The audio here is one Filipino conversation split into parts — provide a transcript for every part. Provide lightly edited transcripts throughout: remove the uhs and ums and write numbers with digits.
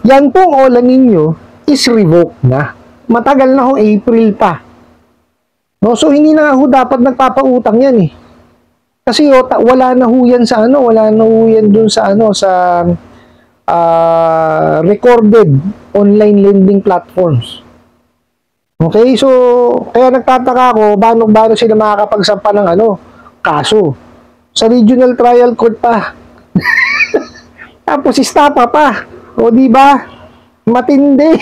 Yan pong OLA ninyo is revoked na. Matagal na ho, April pa. No, so hindi na ho dapat nagpapautang yan eh. Kasi wala na ho yan sa wala na ho yan dun sa sa recorded online lending platforms. Okay, so kaya nagtataka ako paano sila makakapagsampa ng kaso sa regional trial court pa. Tapos istapa pa. O di ba? Matindi.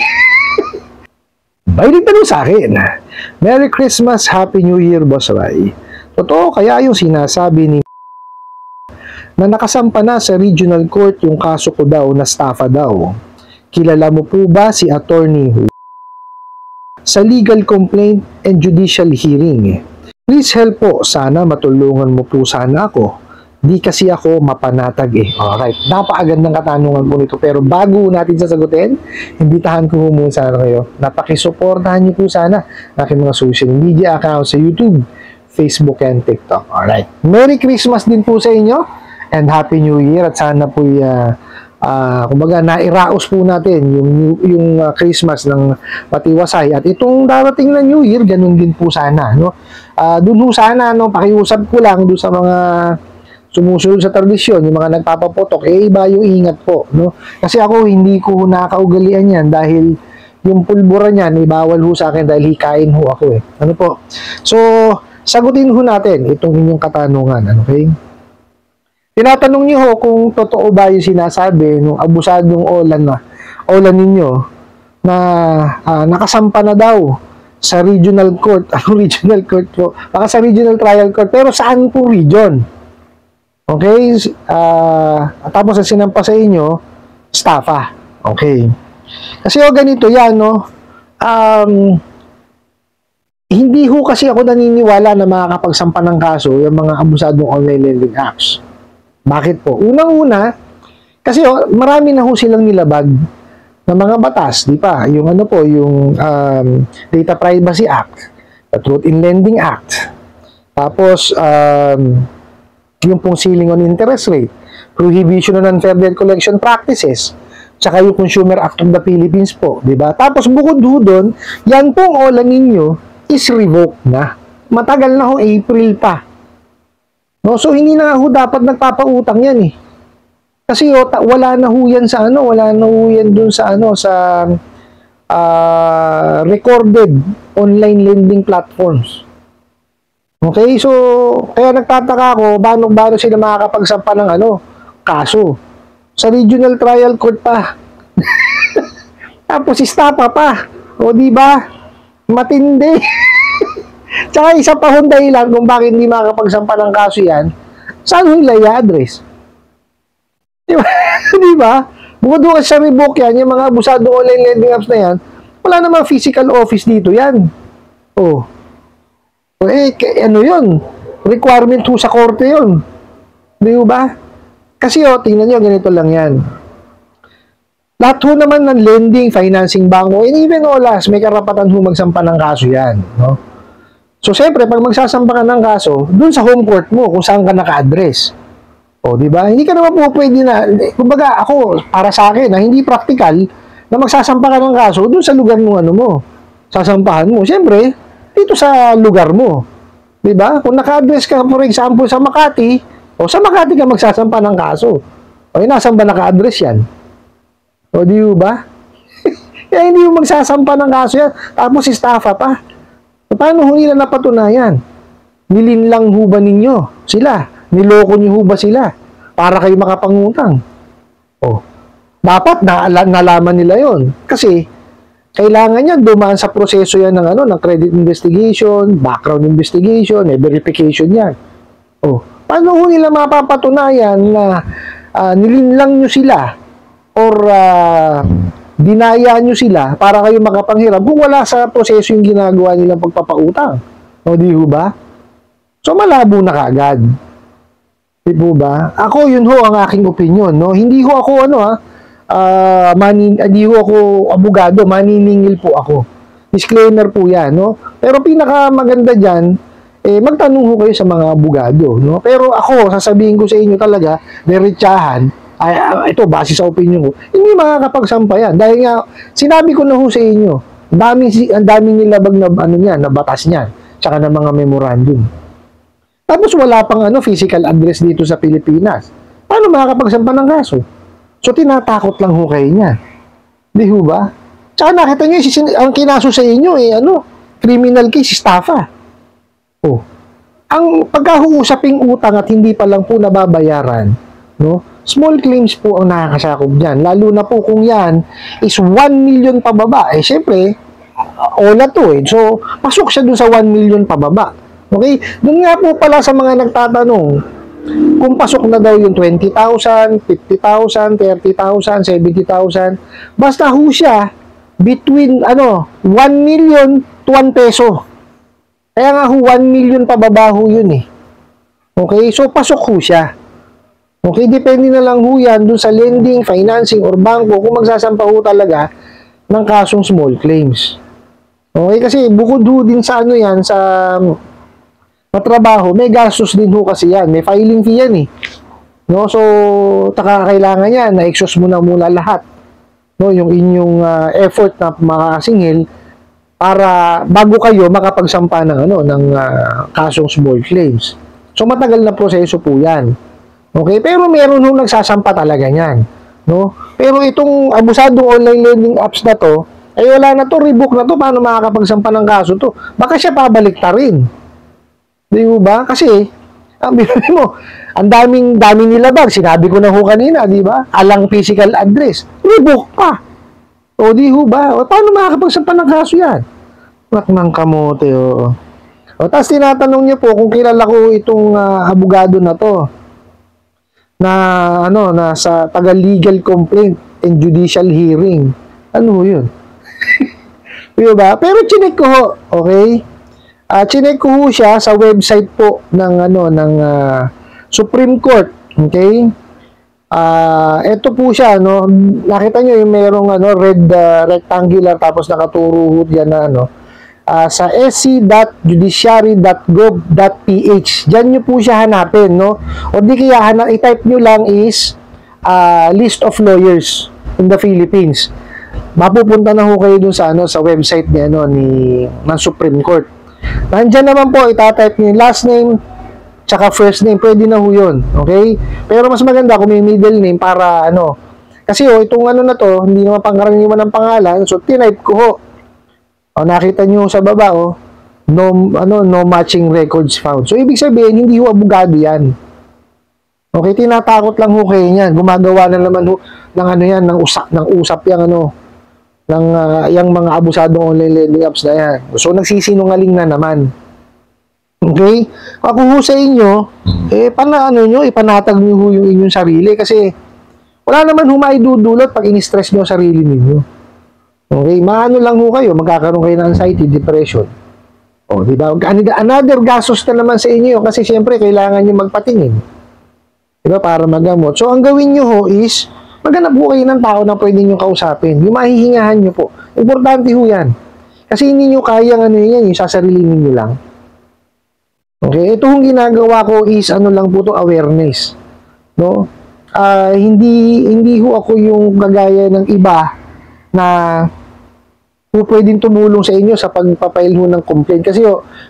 May nagtanong sa akin, Merry Christmas, Happy New Year, Boss Ray. Totoo kaya yung sinasabi ni na nakasampa na sa regional court yung kaso ko daw na estafa daw? Kilala mo po ba si attorney sa legal complaint and judicial hearing? Please help po, sana matulungan mo po sana ako. Di kasi ako mapanatag eh. Alright, napakagandang katanungan po nito. Pero bago natin sasagutin, imbitahan ko muna sana kayo. Napakisuportahan niyo po sana aking mga social media accounts sa YouTube, Facebook, and TikTok. Alright, Merry Christmas din po sa inyo and Happy New Year. At sana po kumbaga nairaos po natin yung Christmas ng matiwasay. At itong darating na New Year, ganun din po sana. No? Dun ho sana, pakiusap ko lang dun sa mga sumusunod sa tradisyon, yung mga nagpapapotok, iba yung ingat po, no? Kasi ako, hindi ko nakaugalian yan dahil yung pulbura niyan, bawal ho sa akin dahil hikain ho ako eh. Ano po? So, sagutin ho natin itong inyong katanungan, okay? Tinatanong niyo ho kung totoo ba yung sinasabi nung abusadong OLA ninyo na nakasampa na daw sa regional court. Anong regional court po? Baka sa regional trial court, pero saan po region? Okay, tapos ang sinampa sa inyo, estafa. Okay. Kasi ganito yan, no? Hindi ho kasi ako naniniwala na makakapagsampa ng kaso yung mga abusadong online lending apps. Bakit po? Unang-una, kasi marami na ho silang nilabag ng mga batas, di pa? Yung yung Data Privacy Act, the Truth in Lending Act. Tapos, yung pong ceiling on interest rate, prohibition on unfair debt collection practices, tsaka yung Consumer Act of the Philippines po, di ba? Tapos bukod doon, yan pong OLA ninyo is revoked na. Matagal na ho, April pa. No, so hindi na ho dapat nagpapautang yan eh. Kasi wala na ho yan sa wala na ho yan dun sa sa recorded online lending platforms. Okay, so kaya nagtataka ako paano sila makakapagsampa ng kaso sa regional trial court pa. Tapos istapa pa. O di ba? Matindi. Tsaka isa pa hong dahilan kung bakit hindi makakapagsampa ng kaso yan, saan nila i-address? Di ba? Di ba? Bukod doon sa revoke yan, yung mga abusado online lending apps na yan, wala namang physical office dito yan. Oh. Yun? Requirement ho sa korte yun. Di ba? Kasi tingnan nyo, ganito lang yan. Lahat ho naman ng lending, financing, bangko, and even OLAs, may karapatan ho magsampa ng kaso yan. No? So, siyempre, pag magsasampa ka ng kaso, dun sa home court mo, kung saan ka naka-address. O, di ba? Hindi ka naman po pwede na, kumbaga, ako, para sa akin, hindi practical na magsasampa ka ng kaso dun sa lugar mo, sasampahan mo. Siyempre, dito sa lugar mo. Diba? Kung naka-address ka, for example, sa Makati, sa Makati ka magsasampa ng kaso. Nasaan ba naka-address yan? O, di ba? Kaya hindi mo magsasampa ng kaso yan. Tapos estafa pa. Paano ho nila napatunayan? Nilinlang ho ba ninyo sila? Niloko nyo ho ba sila? Para kayo makapangutang. Dapat nalaman nila yon. Kasi, kailangan yan dumaan sa proseso yan ng credit investigation, background investigation, verification yan. Paano ho nila mapapatunayan na nilinlang nyo sila or dinaya nyo sila para kayo makapanghiram kung wala sa proseso yung ginagawa nilang pagpapautang? Di ba? So, malabo na kagad. Di ba? Ako, yun ho ang aking opinion. No? Hindi ho ako hindi ho ako abogado, maniningil po ako. Disclaimer po yan, no? Pero pinakamaganda dyan, magtanong ho kayo sa mga abogado, no? Pero ako, sasabihin ko sa inyo talaga, diretsahan, ito, base sa opinion ko, hindi makakapagsampa yan. Dahil nga, sinabi ko na ho sa inyo, ang daming nilabag na, na batas niyan, tsaka na mga memorandum. Tapos wala pang physical address dito sa Pilipinas. Paano makakapagsampa ng kaso? So, tinatakot lang ho kayo niya. Di ho ba? Tsaka nakita nyo, ang kinaso sa inyo, criminal case, estafa. Oh. Ang pagkahuusaping utang at hindi pa lang po nababayaran, no? Small claims po ang nakakasakop dyan. Lalo na po kung yan is 1 million pababa. Siyempre, ola to eh. So, pasok siya dun sa 1 million pababa. Okay? Dun nga po pala sa mga nagtatanong, kung pasok na daw yung 20,000, 50,000, 30,000, 70,000, basta ho siya between 1 million to 1 peso. Kaya nga ho 1 million pababa ho yun eh. Okay? So pasok ho siya. Okay? Depende na lang ho yan dun sa lending, financing, or bangko kung magsasampa ho talaga ng kasong small claims. Okay? Kasi bukod ho din sa yan, sa matrabaho, may gastos din ho kasi yan. May filing fee yan eh. No? So, kailangan yan, na-exhaust mo na muna lahat. No? Yung inyong effort na makasingil para bago kayo makapagsampa ng, ng kasong small claims. So, matagal na proseso po yan. Okay? Pero meron ho nagsasampa talaga yan. No? Pero itong abusadong online lending apps na to, ay wala na to, rebook na to, paano makakapagsampa ng kaso to? Baka siya pabalik ta rin. Di ba? Kasi, ang daming nilabag. Sinabi ko na ho kanina, di ba? Alang physical address. Rebook pa. O, di ho ba? O, paano makakapagsampa ng kaso yan? Nak ng kamote, o. O, tapos tinatanong niya po kung kilala ko itong abogado na to. Na sa taga-legal complaint and judicial hearing. Ano yun? Di ba? Pero chinek ko ho, okay? Chinek ko ho siya sa website po ng Supreme Court. Okay? Ito po siya, no. Nakita niyo yung merong red rectangular tapos nakaturo ho diyan na sa sc.judiciary.gov.ph. Diyan niyo po siya hanapin, no. O di kaya i-type niyo lang is list of lawyers in the Philippines. Mapupunta na ho kayo dun sa sa website ng Supreme Court. Nandiyan naman po, itatype niyo yung last name tsaka first name, pwede na ho yun. Okay? Pero mas maganda kung may middle name para kasi itong na to, hindi naman pangkaraniwan ng pangalan, so tinype ko ho. Nakita niyo sa baba no matching records found. So ibig sabihin hindi ho abogado yan. Okay, tinatakot lang ho kayo niyan. Gumagawa na naman ho ng ng usap yang yung mga abusadong online lending apps na yan. So, nagsisinungaling na naman. Okay? Ako ho sa inyo, ipanatag nyo ho yung inyong sarili kasi wala naman ho maidudulot pag in-stress nyo sarili ninyo. Okay? Maano lang ho kayo, magkakaroon kayo ng anxiety, depression. O, diba? Another gastos na naman sa inyo kasi syempre, kailangan nyo magpatingin. Diba? Para magamot. So, ang gawin nyo ho is maghanap po kayo ng tao na pwede nyo kausapin. Yung mahihingahan nyo po. Importante ho yan. Kasi hindi nyo kayang yung sasarilinin nyo lang. Okay? Ito yung ginagawa ko is lang po to awareness. No? Hindi ho ako yung kagaya ng iba na pwedeng tumulong sa inyo sa pagpapail ho ng complaint. Kasi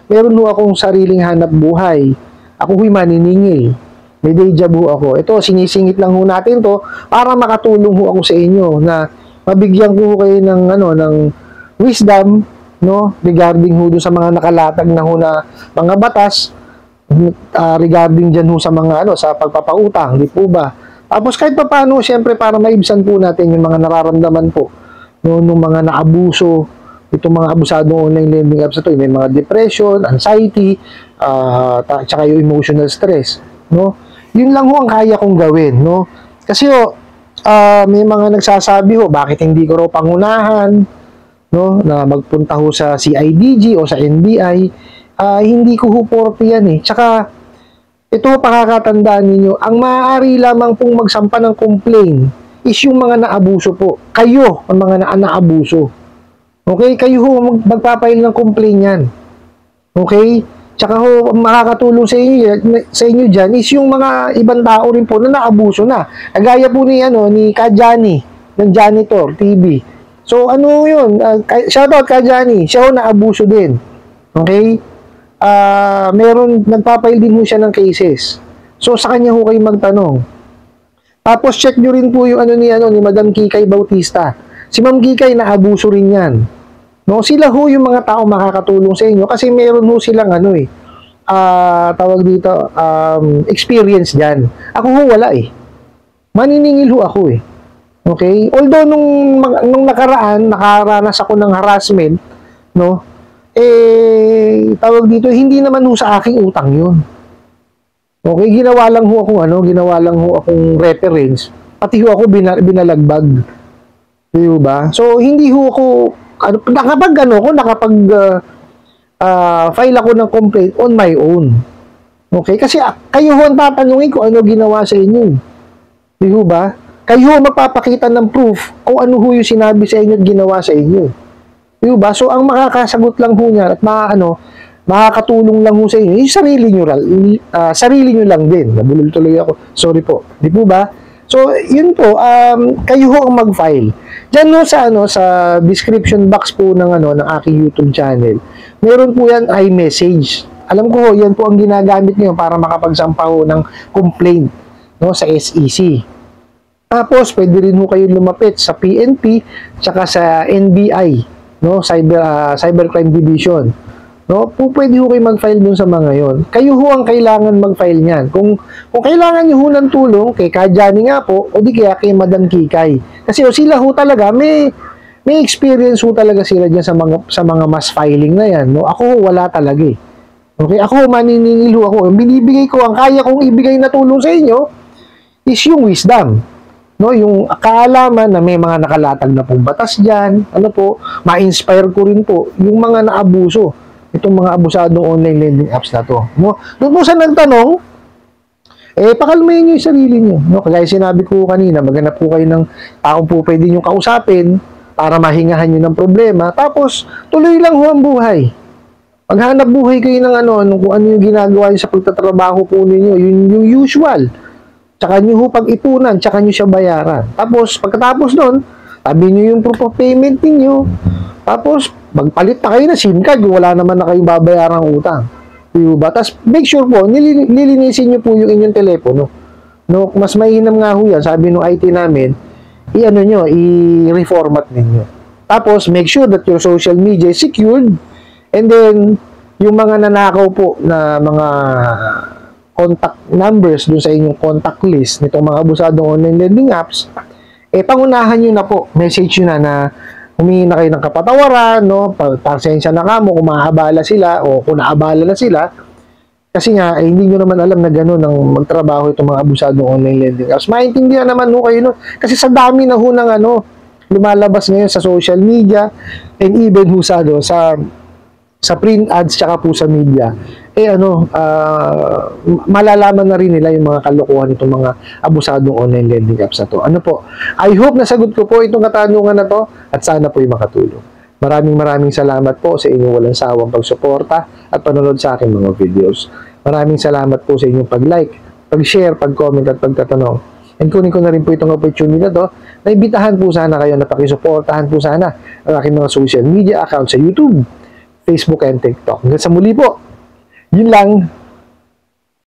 meron ho akong sariling hanap buhay. Ako ho'y maniningil. May day job ho ako. Ito, sinisingit lang ho natin to para makatulong ho ako sa inyo na mabigyan ko ho kayo ng wisdom, no, regarding ho sa mga nakalatag na ho na mga batas, regarding dyan ho sa mga sa pagpapautang, di po ba? Tapos kahit pa paano, syempre para maibsan po natin yung mga nararamdaman po nung mga naabuso, itong mga abusadong online lending apps ito, may mga depression, anxiety, tsaka yung emotional stress, no? Yun lang ho ang kaya kong gawin, no? Kasi may mga nagsasabi bakit hindi ko raw pangunahan, no, na magpunta ho sa CIDG o sa NBI. Hindi ko ho porte yan eh. Tsaka ito pakakatandaan ninyo, ang maaari lamang pong magsampa ng complaint is yung mga naabuso po. Kayo ang mga naabuso. Okay? Kayo ho magpapail ng complaint yan. Okay? Tsaka ho, makakatulong sa inyo dyan is yung mga ibang tao rin po na naabuso na. Kagaya po ni Kajani, ng Janitor TV. So, ano yun? Shoutout Kajani, siya ho naabuso din. Okay? Nagpapail din ho siya ng cases. So, sa kanya ho kayo magtanong. Tapos, check nyo rin po yung ni Madam Kikay Bautista. Si Ma'am Kikay, naabuso rin yan. No, sila ho yung mga tao makakatulong sa inyo kasi meron ho silang tawag dito, experience dyan. Ako ho wala maniningil ho ako okay? Although nung nakaraan, nakaranas ako ng harassment, no, tawag dito, hindi naman ho sa aking utang yun. Okay, ginawa lang ho akong reference, pati ho ako binalagbag. Di ba? So, hindi ho ako, file ako ng complaint on my own. Okay? Kasi kayo ho ang tatanungin kung ano ginawa sa inyo. Di ba? Kayo ho magpapakita ng proof kung ano ho yung sinabi sa inyo at ginawa sa inyo. Di ba? So, ang makakasagot lang ho niya at makakatulong lang ho sa inyo, yung sarili nyo lang din. Nabulol tuloy ako. Sorry po. Di po ba? So, yun po, kayo ho ang mag-file. Diyan no sa description box po ng aking YouTube channel. Meron po yan iMessage. Alam ko ho, yan po ang ginagamit niyo para makapagsampa ho ng complaint sa SEC. Tapos, pwede rin ho kayo lumapit sa PNP tsaka sa NBI, Cybercrime Division. Pwede ho kayo mag-file dun sa mga yon. Kayo ho ang kailangan mag-file niyan. Kung kailangan niyo ho ng tulong, kay Kajani nga po, o di kaya kay Madam Kikay. Kasi sila ho talaga, may experience ho talaga sila dyan sa mga mass filing na yan. No? Ako ho, wala talaga Okay, ako ho, maniningil ho ako. Binibigay ko, ang kaya kong ibigay na tulong sa inyo is yung wisdom. No, yung kaalaman na may mga nakalatag na pong batas dyan, ma-inspire ko rin po yung mga naabuso. Itong mga abusadong online lending apps na to. No? Doon po sa nagtanong, pakalmayin nyo yung sarili nyo. No? Kaya sinabi ko kanina, maghanap po kayo ng taong po pwede nyo kausapin para mahingahan nyo ng problema. Tapos, tuloy lang ho ang buhay. Maghanap buhay kayo ng kung ano yung ginagawa nyo sa pagtatrabaho po ninyo. Yung usual. Tsaka nyo ho pag-ipunan, tsaka nyo siya bayaran. Tapos, pagkatapos nun, tabi nyo yung proof of payment ninyo. Tapos, magpalit na kayo na SIM card kung wala naman na kayong babayarang utang. Diba? Tapos, make sure po, nilinisin nyo po yung inyong telepono. No, mas mainam nga ho yan, sabi ng IT namin, i-reformat ninyo. Tapos, make sure that your social media is secured. And then, yung mga nanakaw po na mga contact numbers dun sa inyong contact list nitong mga abusadong online lending apps, pangunahan nyo na po, message nyo na humingi na kayo ng kapatawaran, pasensya na kamo kung maaabala sila o kung naabala na sila. Kasi nga, hindi nyo naman alam na gano'n ang magtrabaho itong mga abusadong online lending apps. Maintindihan naman ho kayo kasi sa dami na ho ng lumalabas ngayon sa social media and even ho sa print ads tsaka po sa media. Malalaman na rin nila yung mga kalokohan itong mga abusadong online lending apps na to. I hope nasagot ko po itong katanungan na to at sana po yung makatulong. Maraming salamat po sa inyong walang sawang pagsuporta at panonood sa aking mga videos. Maraming salamat po sa inyong pag-like, pag-share, pag-comment at pagtatanong. And kunin ko na rin po itong opportunity na to na ibitahan po sana kayo na pakisuportahan po sana ang aking mga social media account sa YouTube, Facebook and TikTok. Hanggang sa muli po. Yun lang.